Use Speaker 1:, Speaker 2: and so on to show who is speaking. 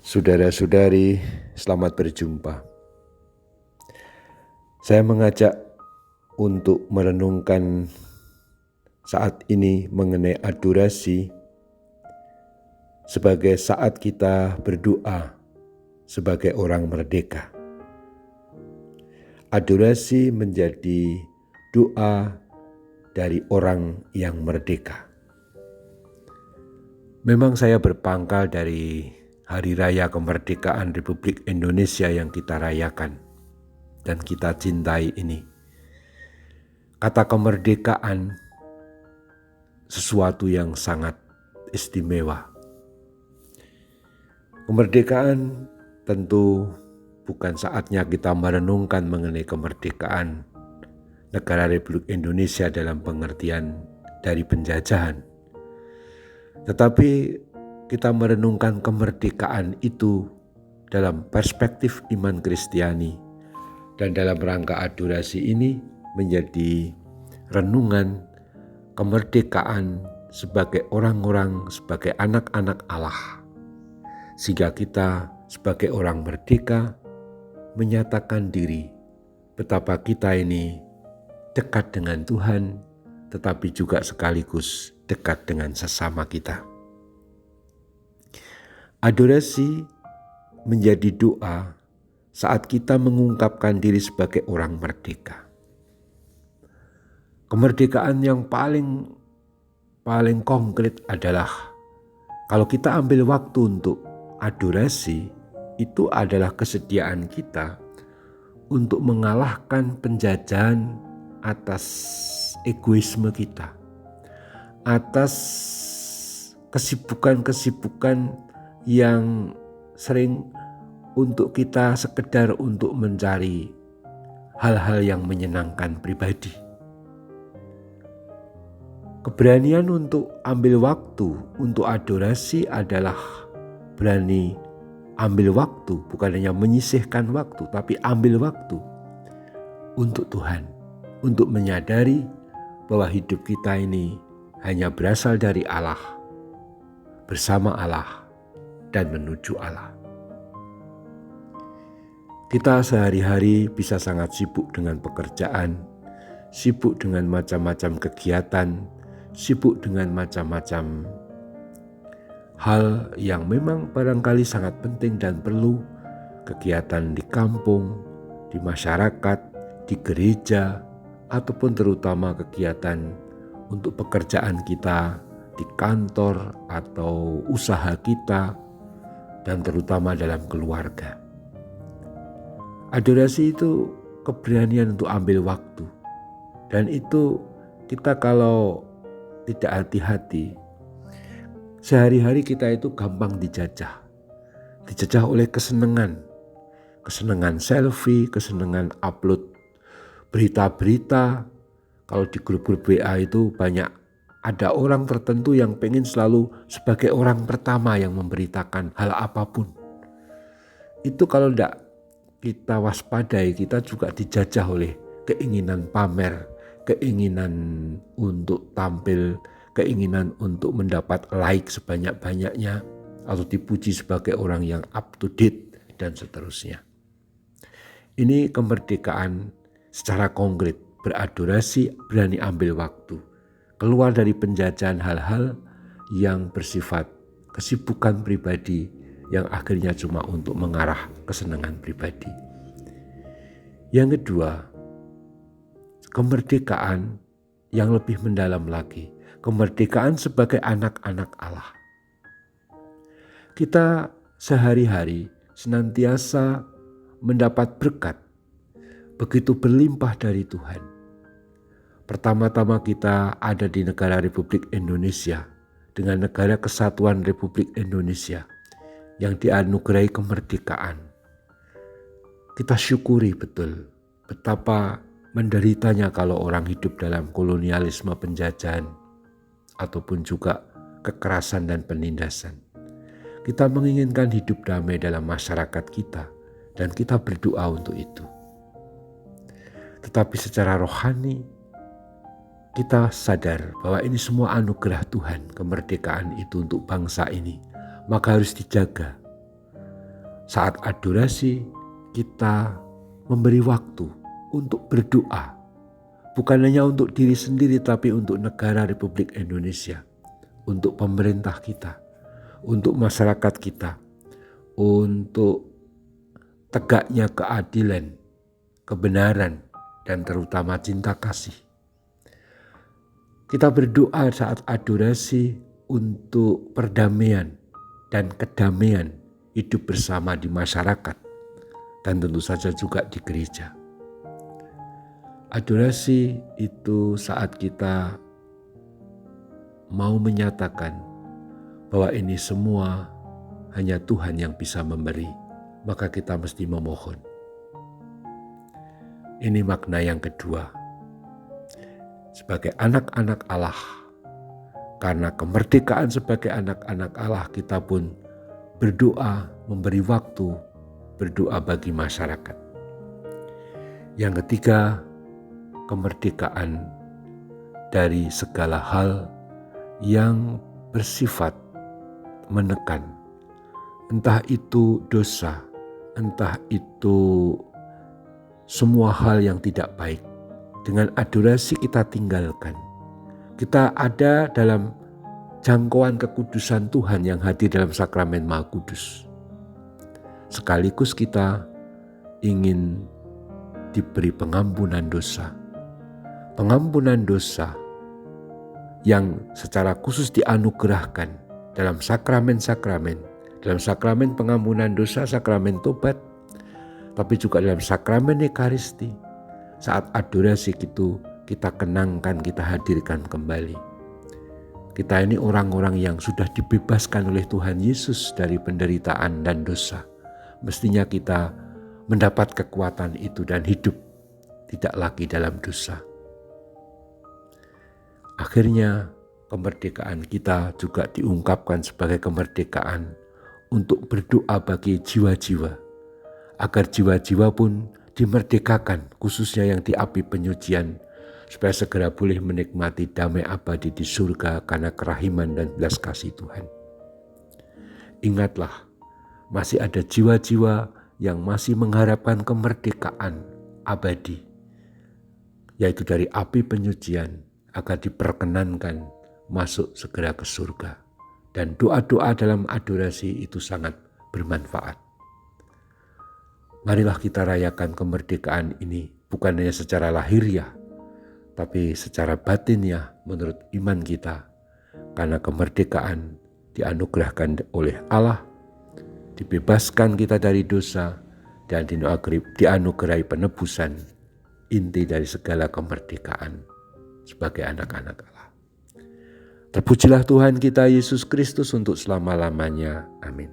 Speaker 1: Saudara-saudari, selamat berjumpa. Saya mengajak untuk merenungkan saat ini mengenai adorasi sebagai saat kita berdoa sebagai orang merdeka. Adorasi menjadi doa dari orang yang merdeka. Memang saya berpangkal dari Hari Raya Kemerdekaan Republik Indonesia yang kita rayakan dan kita cintai ini. Kata kemerdekaan sesuatu yang sangat istimewa. Kemerdekaan tentu bukan saatnya kita merenungkan mengenai kemerdekaan negara Republik Indonesia dalam pengertian dari penjajahan. Tetapi kita merenungkan kemerdekaan itu dalam perspektif iman Kristiani, dan dalam rangka adorasi ini menjadi renungan kemerdekaan sebagai orang-orang, sebagai anak-anak Allah. Sehingga kita sebagai orang merdeka menyatakan diri betapa kita ini dekat dengan Tuhan, tetapi juga sekaligus dekat dengan sesama kita. Adorasi menjadi doa saat kita mengungkapkan diri sebagai orang merdeka. Kemerdekaan yang paling konkret adalah kalau kita ambil waktu untuk adorasi, itu adalah kesediaan kita untuk mengalahkan penjajahan atas egoisme kita, atas kesibukan-kesibukan yang sering untuk kita sekedar untuk mencari hal-hal yang menyenangkan pribadi. Keberanian untuk ambil waktu untuk adorasi adalah berani ambil waktu, bukan hanya menyisihkan waktu, tapi ambil waktu untuk Tuhan, untuk menyadari bahwa hidup kita ini hanya berasal dari Allah, bersama Allah, dan menuju Allah. Kita sehari-hari bisa sangat sibuk dengan pekerjaan, sibuk dengan macam-macam kegiatan, sibuk dengan macam-macam hal yang memang barangkali sangat penting dan perlu, kegiatan di kampung, di masyarakat, di gereja, ataupun terutama kegiatan untuk pekerjaan kita di kantor atau usaha kita, dan terutama dalam keluarga. Adorasi itu keberanian untuk ambil waktu, dan itu kita kalau tidak hati-hati, sehari-hari kita itu gampang dijajah oleh kesenangan selfie, kesenangan upload berita-berita. Kalau di grup-grup WA itu banyak ada orang tertentu yang pengen selalu sebagai orang pertama yang memberitakan hal apapun. Itu kalau tidak kita waspadai, kita juga dijajah oleh keinginan pamer, keinginan untuk tampil, keinginan untuk mendapat like sebanyak-banyaknya, atau dipuji sebagai orang yang up to date, dan seterusnya. Ini kemerdekaan secara konkret, beradorasi, berani ambil waktu, keluar dari penjajahan hal-hal yang bersifat kesibukan pribadi yang akhirnya cuma untuk mengarah kesenangan pribadi. Yang kedua, kemerdekaan yang lebih mendalam lagi, kemerdekaan sebagai anak-anak Allah. Kita sehari-hari senantiasa mendapat berkat begitu berlimpah dari Tuhan. Pertama-tama kita ada di negara Republik Indonesia dengan negara kesatuan Republik Indonesia yang dianugerahi kemerdekaan. Kita syukuri betul betapa menderitanya kalau orang hidup dalam kolonialisme penjajahan ataupun juga kekerasan dan penindasan. Kita menginginkan hidup damai dalam masyarakat kita dan kita berdoa untuk itu. Tetapi secara rohani kita sadar bahwa ini semua anugerah Tuhan, kemerdekaan itu untuk bangsa ini, maka harus dijaga. Saat adorasi, kita memberi waktu untuk berdoa. Bukan hanya untuk diri sendiri, tapi untuk negara Republik Indonesia, untuk pemerintah kita, untuk masyarakat kita, untuk tegaknya keadilan, kebenaran, dan terutama cinta kasih. Kita berdoa saat adorasi untuk perdamaian dan kedamaian hidup bersama di masyarakat, dan tentu saja juga di gereja. Adorasi itu saat kita mau menyatakan bahwa ini semua hanya Tuhan yang bisa memberi, maka kita mesti memohon. Ini makna yang kedua. Sebagai anak-anak Allah, karena kemerdekaan sebagai anak-anak Allah, kita pun berdoa, memberi waktu, berdoa bagi masyarakat. Yang ketiga, kemerdekaan dari segala hal yang bersifat menekan. Entah itu dosa, entah itu semua hal yang tidak baik. Dengan adorasi kita tinggalkan. Kita ada dalam jangkauan kekudusan Tuhan yang hadir dalam sakramen Maha Kudus. Sekaligus kita ingin diberi pengampunan dosa. Pengampunan dosa yang secara khusus dianugerahkan dalam sakramen-sakramen. Dalam sakramen pengampunan dosa, sakramen tobat, tapi juga dalam sakramen Ekaristi. Saat adorasi itu kita kenangkan, kita hadirkan kembali. Kita ini orang-orang yang sudah dibebaskan oleh Tuhan Yesus dari penderitaan dan dosa. Mestinya kita mendapat kekuatan itu dan hidup tidak lagi dalam dosa. Akhirnya kemerdekaan kita juga diungkapkan sebagai kemerdekaan untuk berdoa bagi jiwa-jiwa, agar jiwa-jiwa pun dimerdekakan, khususnya yang di api penyucian, supaya segera boleh menikmati damai abadi di surga karena kerahiman dan belas kasih Tuhan. Ingatlah, masih ada jiwa-jiwa yang masih mengharapkan kemerdekaan abadi, yaitu dari api penyucian, agar diperkenankan masuk segera ke surga. Dan doa-doa dalam adorasi itu sangat bermanfaat. Marilah kita rayakan kemerdekaan ini bukan hanya secara lahiriah, tapi secara batiniah menurut iman kita. Karena kemerdekaan dianugerahkan oleh Allah, dibebaskan kita dari dosa, dan dianugerahi penebusan, inti dari segala kemerdekaan sebagai anak-anak Allah. Terpujilah Tuhan kita Yesus Kristus untuk selama-lamanya. Amin.